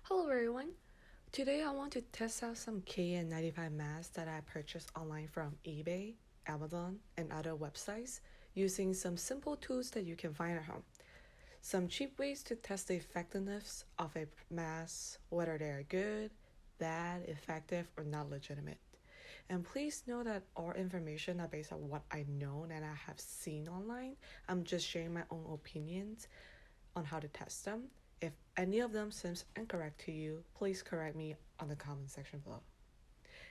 Hello everyone! Today I want to test out some KN95 masks that I purchased online from eBay, Amazon, and other websites using some simple tools that you can find at home. Some cheap ways to test the effectiveness of a mask, whether they are good, bad, effective, or not legitimate. And please know that all information are based on what I know and I have seen online. I'm just sharing my own opinions on how to test them. If any of them seems incorrect to you, please correct me on the comment section below.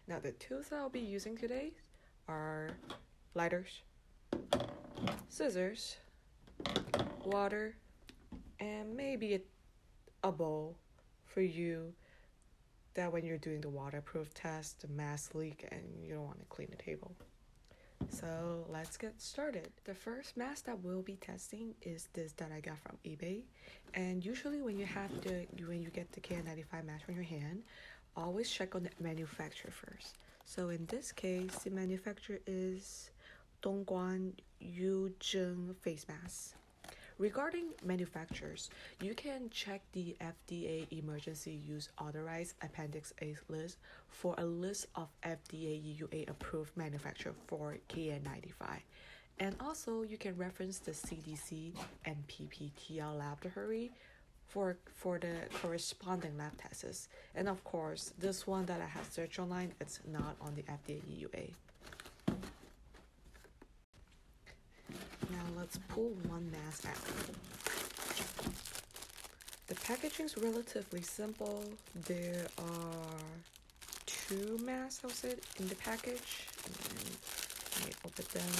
Now the tools that I'll be using today are lighters, scissors, water, and maybe a bowl for you that when you're doing the waterproof test, the mask leak and you don't want to clean the table. So let's get started. The first mask that we'll be testing is this that I got from eBay. And usually when you get the KN95 mask on your hand, always check on the manufacturer first. So in this case, the manufacturer is Dongguan Yuzheng face mask. Regarding manufacturers, you can check the FDA Emergency Use Authorized Appendix A list for a list of FDA EUA approved manufacturers for KN95. And also, you can reference the CDC and PPTL laboratory for the corresponding lab tests. And of course, this one that I have searched online, it's not on the FDA EUA. Now let's pull one mask out. The packaging is relatively simple. There are two masks, I'll say, in the package. And let me open them.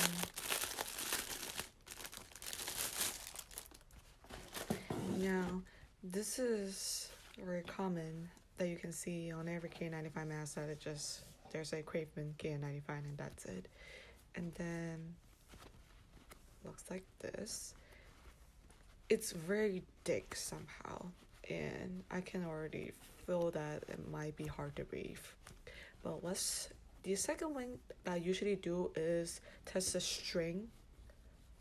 Now, this is very common that you can see on every K95 mask that there's a Craven KN95 and that's it. And then looks like this. It's very thick somehow, and I can already feel that it might be hard to breathe. But the second one that I usually do is test the string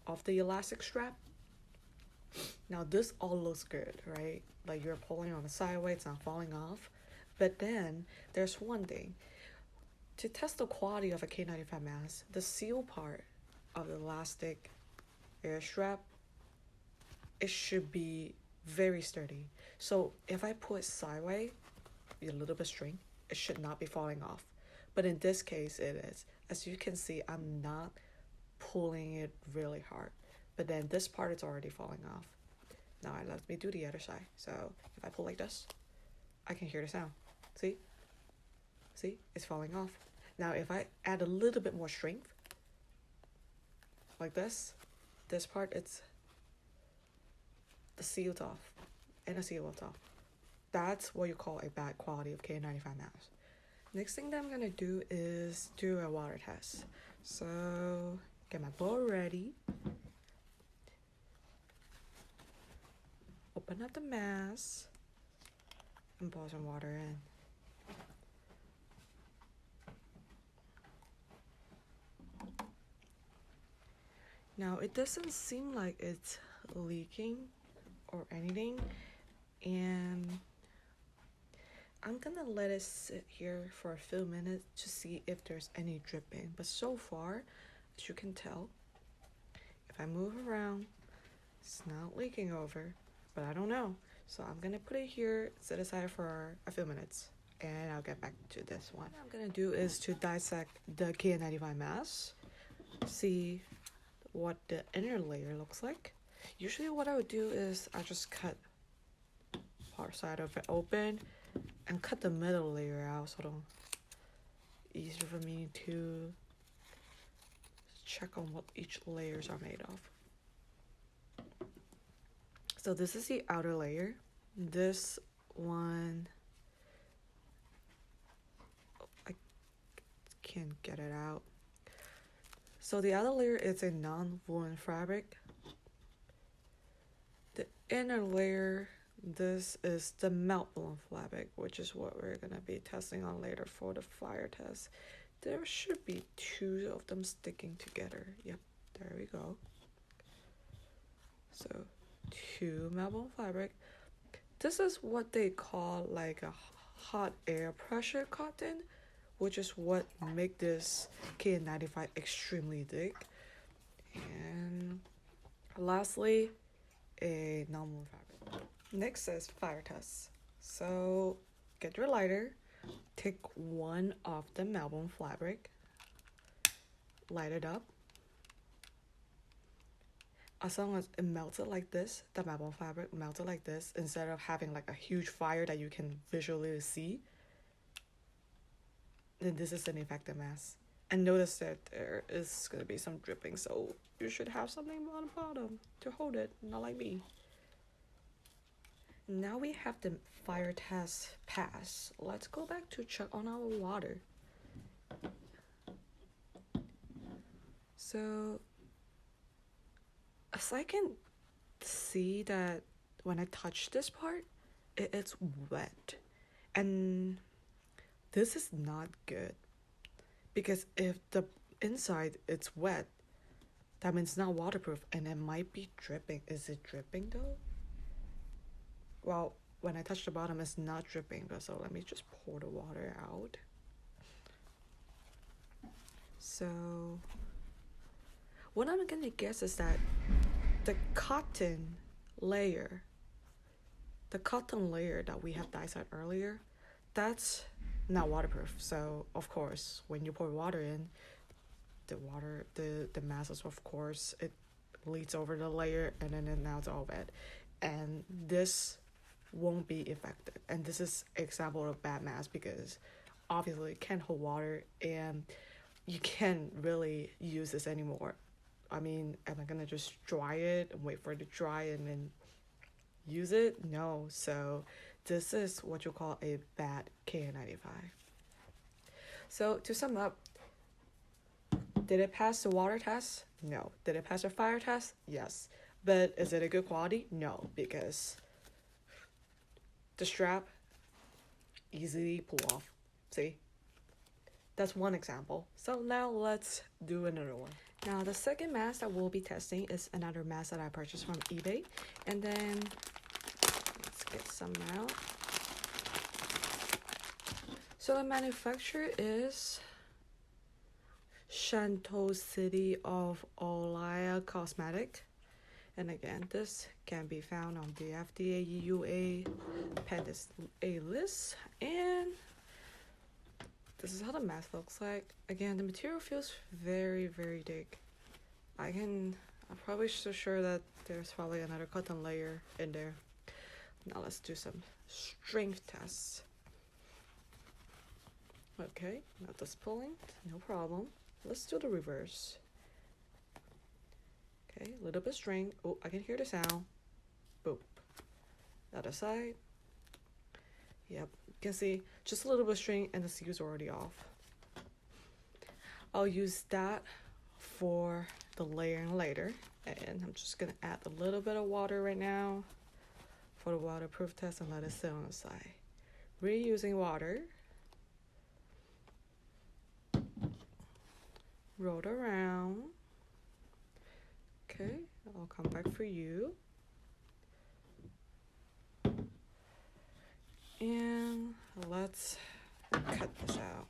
of the elastic strap. Now this all looks good, right? Like you're pulling on the sideways, it's not falling off. But then there's one thing. To test the quality of a K95 mask, the seal part of the elastic air strap, it should be very sturdy. So if I pull it sideways, a little bit string, it should not be falling off. But in this case, it is. As you can see, I'm not pulling it really hard. But then this part is already falling off. Now let me do the other side. So if I pull like this, I can hear the sound. See? See? It's falling off. Now if I add a little bit more strength, like this part, it's the sealed off and the seal off. That's what you call a bad quality of K95 mask. Next thing that I'm gonna do is do a water test. So get my bowl ready. Open up the mask and pour some water in. Now it doesn't seem like it's leaking or anything, and I'm gonna let it sit here for a few minutes to see if there's any dripping. But so far, as you can tell, if I move around, it's not leaking over, but I don't know. So I'm gonna put it here, set aside for a few minutes, and I'll get back to this one. What I'm gonna do is to dissect the KN95 mask, see what the inner layer looks like. Usually what I would do is I just cut part side of it open and cut the middle layer out so it's easier for me to check on what each layers are made of. So this is the outer layer. This one, I can't get it out. So the outer layer is a non-woven fabric. The inner layer, this is the melt blown fabric, which is what we're gonna be testing on later for the fire test. There should be two of them sticking together. Yep, there we go. So two melt blown fabric. This is what they call like a hot air pressure cotton, which is what make this KN95 extremely thick. And lastly, a normal fabric. Next is fire test. So get your lighter, take one of the Melbourne fabric, light it up. As long as it melted like this, the Melbourne fabric melted like this, instead of having like a huge fire that you can visually see, then this is an effective mask. And notice that there is going to be some dripping, so you should have something on the bottom to hold it, not like me. Now we have the fire test pass. Let's go back to check on our water. So as I can see that when I touch this part, it's wet. And this is not good. Because if the inside it's wet, that means it's not waterproof and it might be dripping. Is it dripping though? Well, when I touch the bottom, it's not dripping, but so let me just pour the water out. So what I'm gonna guess is that the cotton layer that we have dissected earlier, that's not waterproof. So of course, when you pour water in, the masses, of course, it leads over the layer, and then now it's all wet, and this won't be effective. And this is example of bad mask because obviously it can't hold water, and you can't really use this anymore. I mean, am I gonna just dry it and wait for it to dry and then use it? No. So this is what you call a bad KN95. So to sum up, did it pass the water test? No. Did it pass the fire test? Yes. But is it a good quality? No, because the strap easily pull off. See? That's one example. So now let's do another one. Now the second mask that we'll be testing is another mask that I purchased from eBay. And then let's get some out. So the manufacturer is Shantou City of Olaya Cosmetic. And again, this can be found on the FDA EUA Patent A list. And this is how the mask looks like. Again, the material feels very, very thick. I'm probably so sure that there's probably another cotton layer in there. Now let's do some strength tests. Okay, not this pulling, no problem. Let's do the reverse. Okay, a little bit strength. Oh, I can hear the sound. Boop. The other side. Yep, you can see just a little bit of string and the seals are already off. I'll use that for the layering later, and I'm just gonna add a little bit of water right now for the waterproof test and let it sit on the side. Reusing water. Roll it around. Okay, I'll come back for you. And let's cut this out.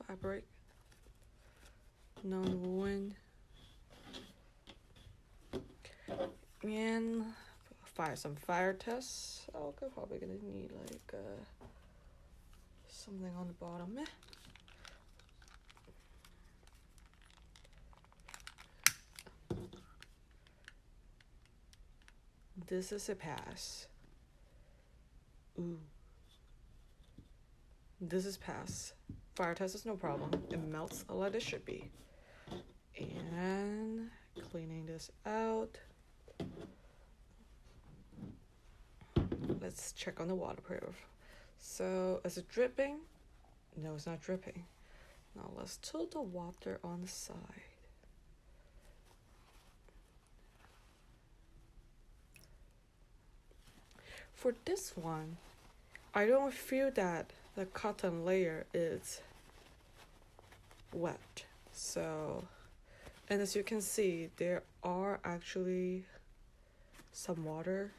Fabric, non-woven, and some fire tests. Okay, probably gonna need like something on the bottom. This is a pass. Ooh. This is pass. Fire test is no problem. It melts like it should be. And cleaning this out. Let's check on the waterproof. So is it dripping? No, it's not dripping. Now let's tilt the water on the side. For this one, I don't feel that the cotton layer is wet. So, and as you can see, there are actually some water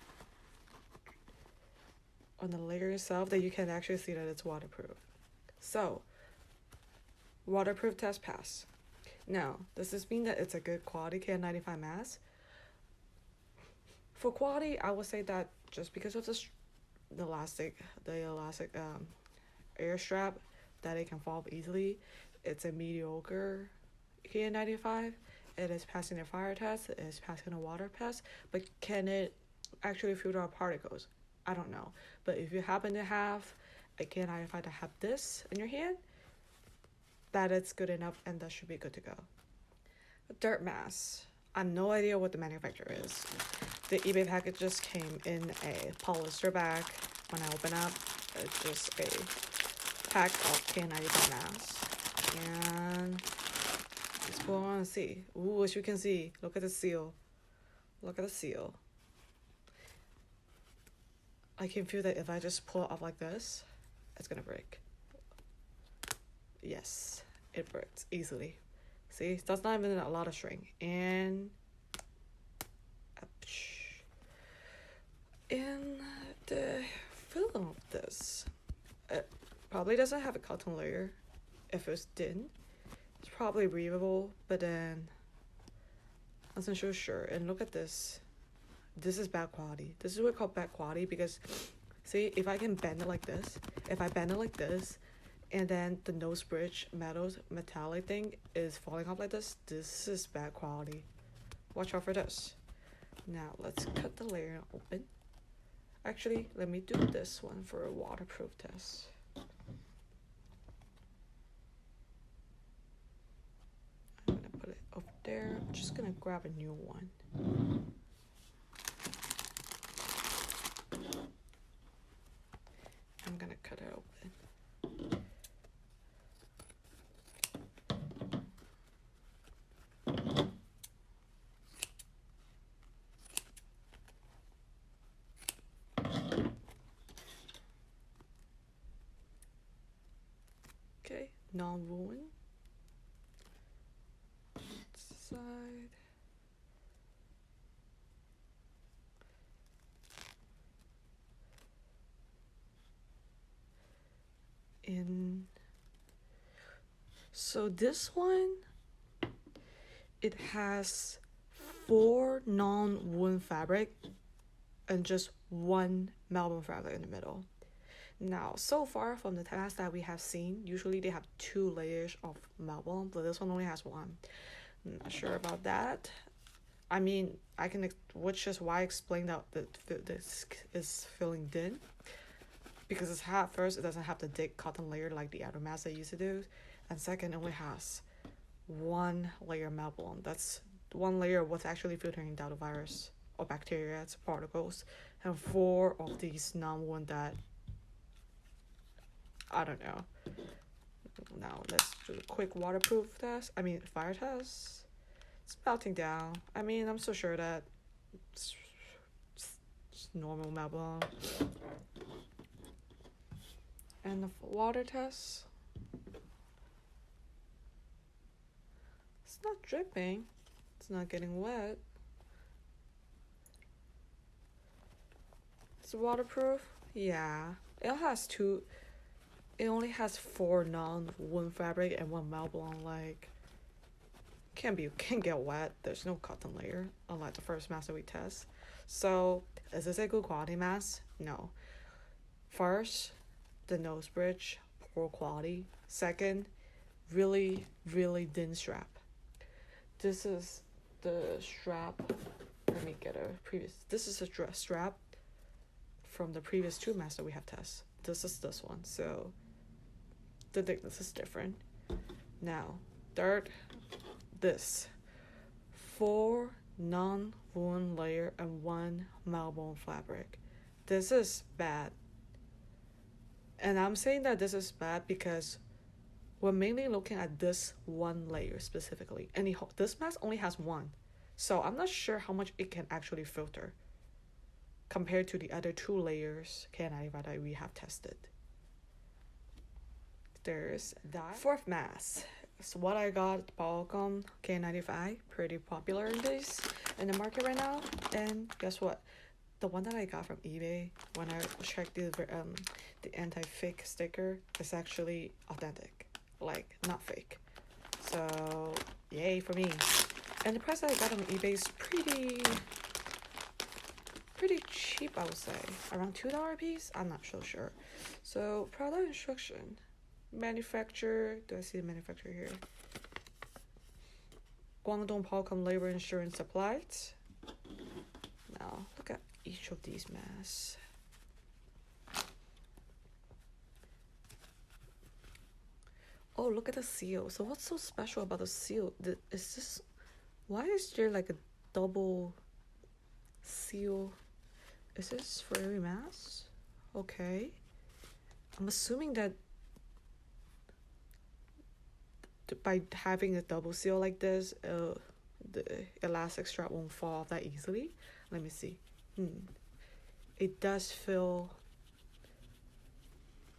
on the layer itself that you can actually see that it's waterproof. So, waterproof test pass. Now, does this mean that it's a good quality KN95 mask? For quality, I would say that just because of the elastic air strap, that it can fall off easily, it's a mediocre KN95. It is passing a fire test, it is passing a water test, but can it actually filter out particles? I don't know. But if you happen to have a KN95 that have this in your hand, that it's good enough and that should be good to go. Dirt mask. I have no idea what the manufacturer is. The eBay package just came in a polyester bag. When I open up, it's just a pack of K95 masks. And let's go on and see. Ooh, as you can see, look at the seal. Look at the seal. I can feel that if I just pull it off like this, it's gonna break. Yes, it breaks easily. See, that's not even a lot of string. And the film of this, it probably doesn't have a cotton layer. If it's thin, it's probably breathable, but then I wasn't so sure. And look at this. This is bad quality. This is what we call bad quality because, see, if I can bend it like this, if I bend it like this, and then the nose bridge metallic thing is falling off like this is bad quality. Watch out for this. Now let's cut the layer open. Actually, let me do this one for a waterproof test. I'm gonna put it up there. I'm just gonna grab a new one. I'm gonna cut it open. Okay, non-woven. Side. So this one, it has 4 non-woven fabric and just 1 Melbourne fabric in the middle. Now, so far from the masks that we have seen, usually they have 2 layers of Melbourne, but this one only has 1. I'm not sure about that. I mean, which is why I explained that this is feeling thin. Because it's first, it doesn't have the thick cotton layer like the other masks they used to do. And second, it only has 1 layer Melbourne. That's 1 layer of what's actually filtering out the virus or bacteria, it's particles. And 4 of these non-woven that, I don't know. Now, let's do a quick waterproof test. Fire test. It's melting down. I'm so sure that it's normal Melbourne. And the water test. It's not dripping. It's not getting wet. It's waterproof. Yeah. It only has 4 non-woven fabric and 1 Melbourne. Like, can't get wet. There's no cotton layer, unlike the first mask that we test. So, is this a good quality mask? No. First, the nose bridge, poor quality. Second, really, really thin strap. This is the strap. Let me get a previous. This is a strap from the previous 2 masks that we have tested. This is this one. So the thickness is different. Now, third, this 4 non-woven layer and 1 Melbourne fabric. This is bad. And I'm saying that this is bad because we're mainly looking at this 1 layer specifically. And this mask only has 1. So I'm not sure how much it can actually filter. compared to the other 2 layers KN95 that we have tested. There's that. 4th mask. So what I got, Powecom K95, pretty popular in the market right now. And guess what? The one that I got from eBay, when I checked the anti-fake sticker, is actually authentic, like not fake. So yay for me. And the price that I got on eBay is pretty cheap, I would say. Around $2 a piece? I'm not so sure. So product instruction. Manufacturer, do I see the manufacturer here? Guangzhou Powecom labor insurance supplies. Now look at each of these masks. Oh, look at the seal. So what's so special about the seal? Is this, why is there like a double seal? Is this for every mask? Okay. I'm assuming that by having a double seal like this, the elastic strap won't fall off that easily. Let me see. It does feel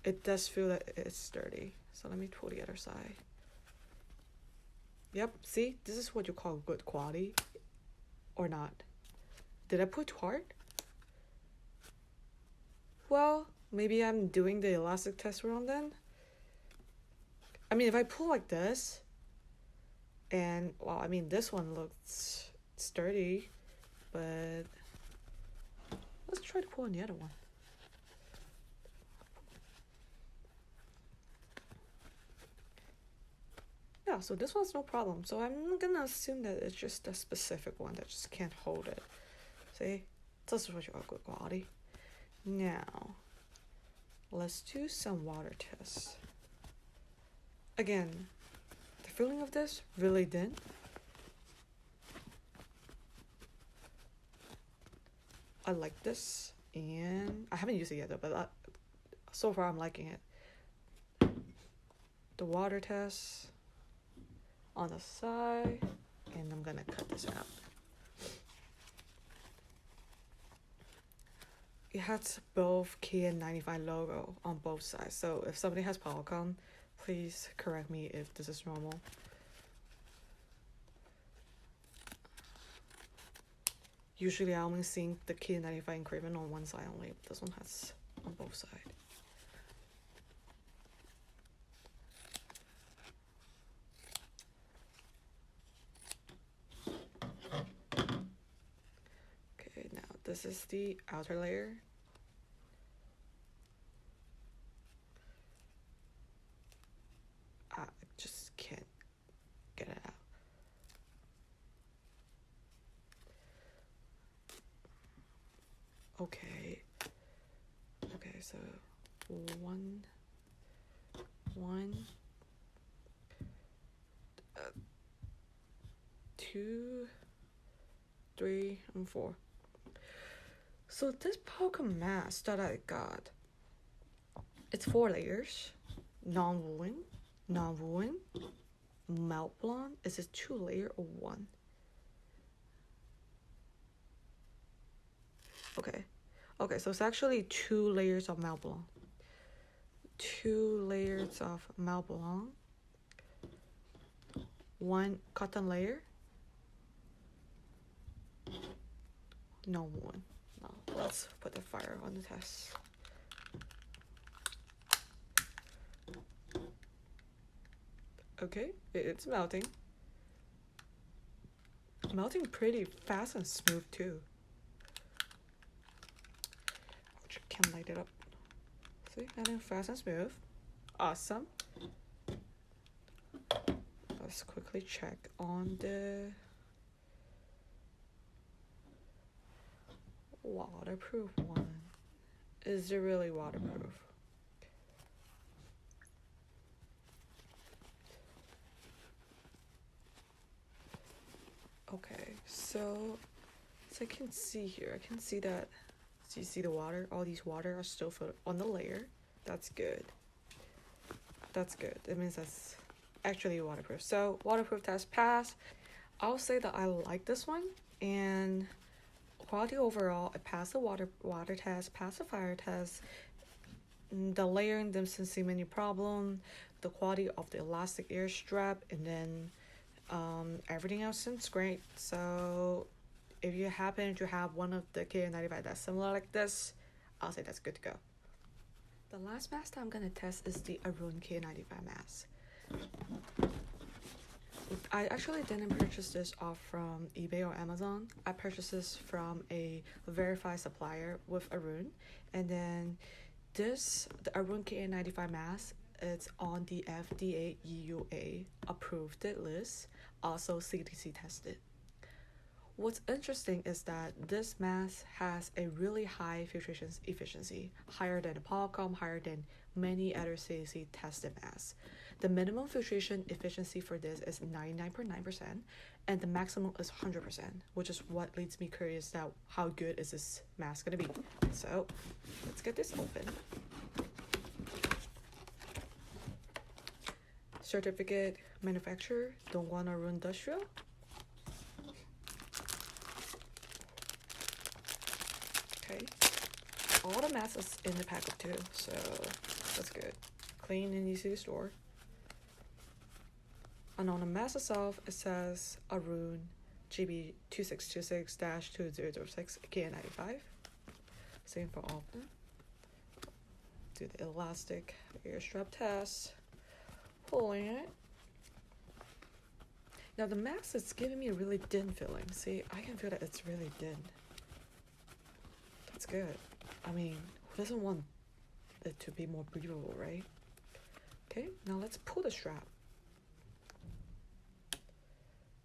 that it's sturdy. So let me pull the other side. Yep, see, this is what you call good quality, or not. Did I put too hard? Well, maybe I'm doing the elastic test wrong then. I mean, if I pull like this, and well, I mean, this one looks sturdy, but let's try to pull on the other one. Yeah, so this one's no problem. So I'm gonna assume that it's just a specific one that just can't hold it. See, this is what you call good quality. Now, let's do some water tests. Again, the feeling of this really thin. I like this, and I haven't used it yet though, but so far I'm liking it. The water test on the side, and I'm gonna cut this out. It has both KN95 logo on both sides, so if somebody has Powecom, please correct me if this is normal. Usually I only see the KN95 engraving on one side only, but this one has on both sides. Okay, now this is the outer layer. I just can't get it out. Okay, so one, 2, 3, and 4. So this Powecom mask that I got, it's 4 layers, non-woolen, melt blonde. Is it 2 layer or 1? Okay, so it's actually 2 layers of melt blonde. 2 layers of melt blonde. 1 cotton layer. No one. No. Let's put the fire on the test. Okay, it's melting. Melting pretty fast and smooth too. Can light it up. See, melting fast and smooth. Awesome. Let's quickly check on the waterproof one. Is it really waterproof? Okay, so I can see here. I can see that. So you see the water? All these water are still on the layer. That's good. That's good. It means that's actually waterproof. So waterproof test passed. I'll say that I like this one, and quality overall, it passed the water test, passed the fire test. The layering doesn't seem any problem. The quality of the elastic ear strap, and then everything else seems great. So if you happen to have one of the KN95 that's similar like this, I'll say that's good to go. The last mask that I'm gonna test is the ARUN K95 mask. I actually didn't purchase this off from eBay or Amazon. I purchased this from a verified supplier with ARUN, and then the ARUN KN95 mask, it's on the FDA EUA approved list, also CDC tested. What's interesting is that this mask has a really high filtration efficiency, higher than the Powecom, higher than many other CDC tested masks. The minimum filtration efficiency for this is 99.9%, and the maximum is 100%, which is what leads me curious that how good is this mask gonna be. So let's get this open. Certificate manufacturer, Dongguan ARUN Industrial. Okay, all the masks is in the packet too, so that's good. Clean and easy to store. And on the mask itself, it says ARUN GB 2626-2006 KN95. Same for all of them. Do the elastic ear strap test. Pulling it. Now the mask is giving me a really thin feeling. See, I can feel that it's really thin. That's good. I mean, who doesn't want it to be more breathable, right? Okay, now let's pull the strap.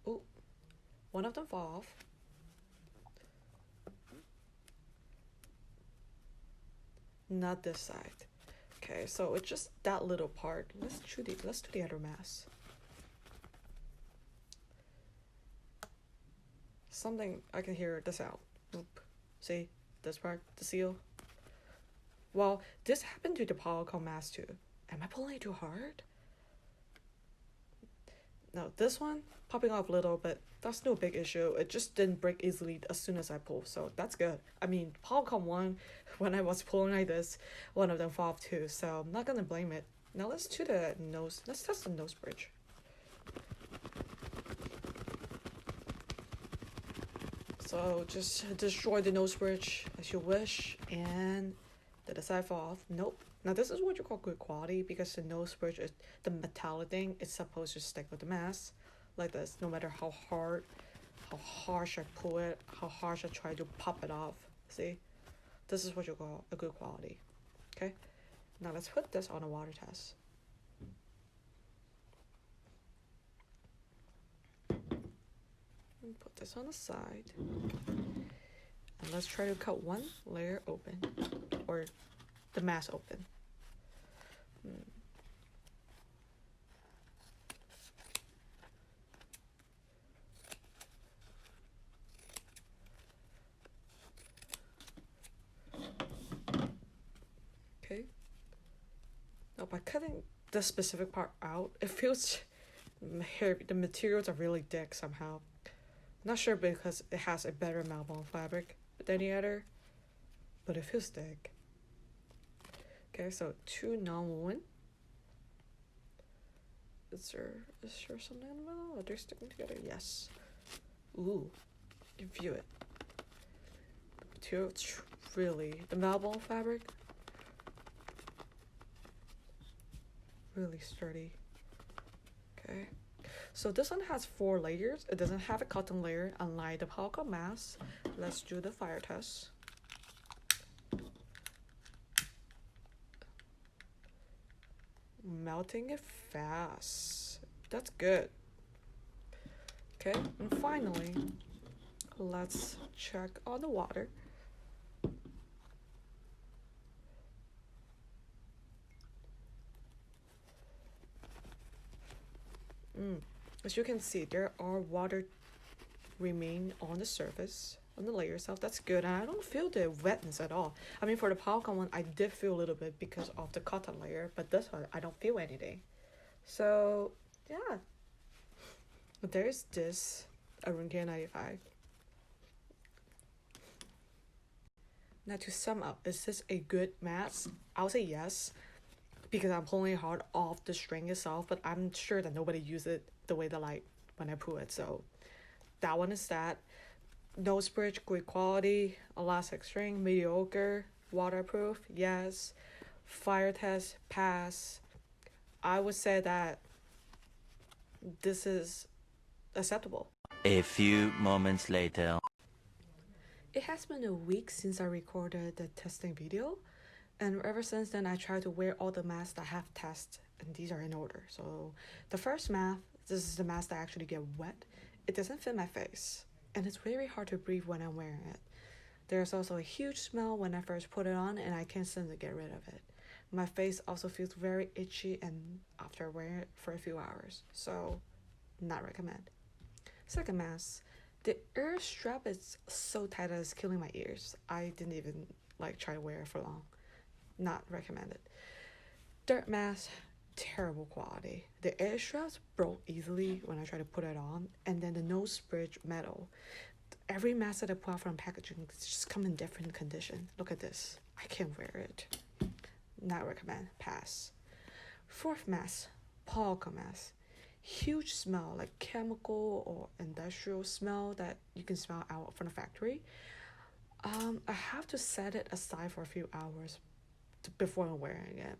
Oh, one of them fall off. Not this side. Okay, so it's just that little part. Let's do the other mask. Something I can hear the sound. Oop. See this part, the seal. Well, this happened to the Powecom mask too. Am I pulling it too hard? No, this one popping off a little, but that's no big issue. It just didn't break easily as soon as I pulled, so that's good. I mean, Powecom one, when I was pulling like this, one of them fell off too, so I'm not gonna blame it. Now let's do the nose. Let's test the nose bridge. So just destroy the nose bridge as you wish, and did the side fall off? Nope. Now this is what you call good quality, because the nose bridge is the metallic thing. It's supposed to stick with the mask like this, no matter how harsh I pull it, how harsh I try to pop it off. See, this is what you call a good quality. Okay, now let's put this on a water test. Put this on the side, and let's try to cut one layer open, or the mask open. Okay. Now by cutting the specific part out, it feels heavy. The materials are really thick somehow. Not sure because it has a better malbon fabric than the other, but it feels thick. Okay, so two non-woven. Is there something in the middle? Are they sticking together? Yes. Ooh, you view it. The material, really, the malbon fabric, really sturdy. Okay. So this one has 4 layers. It doesn't have a cotton layer, unlike the Powecom mask. Let's do the fire test. Melting it fast. That's good. Okay, and finally, let's check on the water. As you can see, there are water remain on the surface, on the layer itself. That's good, and I don't feel the wetness at all. I mean, for the Powecom one, I did feel a little bit because of the cotton layer, but this one, I don't feel anything. So, yeah. There's this ARUN K95. Now to sum up, is this a good mask? I would say yes, because I'm pulling it hard off the string itself, but I'm sure that nobody used it the way that like when I pull it. So that one is that. Nose bridge, great quality. Elastic string, mediocre. Waterproof, yes. Fire test, pass. I would say that this is acceptable. A few moments later. It has been a week since I recorded the testing video, and ever since then I try to wear all the masks I have tested, and these are in order. So the first mask, this is the mask that actually get wet. It doesn't fit my face, and it's very hard to breathe when I'm wearing it. There's also a huge smell when I first put it on, and I can't seem to get rid of it. My face also feels very itchy and after wearing it for a few hours, so not recommend. Second mask, the ear strap is so tight that it's killing my ears. I didn't even like try to wear it for long. Not recommended. Third mask, terrible quality. The ear straps broke easily when I tried to put it on, and then the nose bridge metal. Every mask that I pull out from packaging just come in different condition. Look at this. I can't wear it. Not recommend. Pass. Fourth mask, Powecom mask. Huge smell, like chemical or industrial smell that you can smell out from the factory. I have to set it aside for a few hours before I'm wearing it.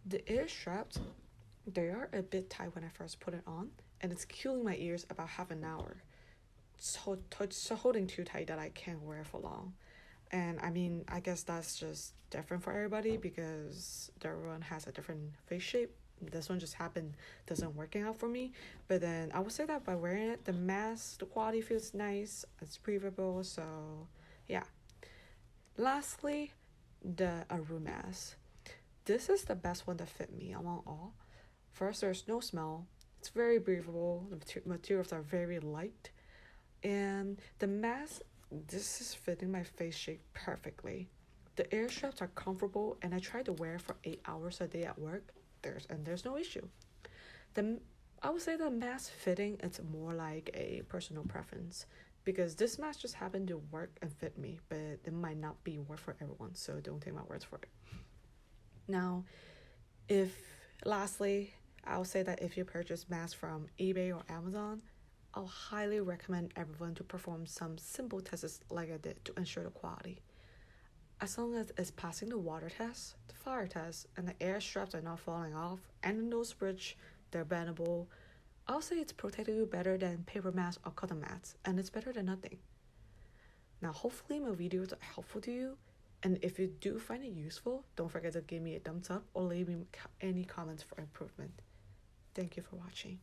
The ear straps, they are a bit tight when I first put it on, and it's killing my ears about half an hour. So holding too tight that I can't wear it for long. And I mean, I guess that's just different for everybody because everyone has a different face shape. This one just happened doesn't working out for me. But then I would say that by wearing it, the mask, the quality feels nice, it's breathable, so yeah. Lastly, the ARUN mask. This is the best one that fit me among all. First, there's no smell. It's very breathable. The materials are very light. And the mask, this is fitting my face shape perfectly. The ear straps are comfortable, and I try to wear for 8 hours a day at work. There's no issue. I would say the mask fitting, it's more like a personal preference because this mask just happened to work and fit me, but it might not be work for everyone, so don't take my words for it. Now, lastly, I'll say that if you purchase masks from eBay or Amazon, I'll highly recommend everyone to perform some simple tests like I did to ensure the quality. As long as it's passing the water test, the fire test, and the air straps are not falling off, and the nose bridge, they're bendable, I'll say it's protecting you better than paper masks or cotton masks, and it's better than nothing. Now, hopefully my videos are helpful to you, and if you do find it useful, don't forget to give me a thumbs up or leave me any comments for improvement. Thank you for watching.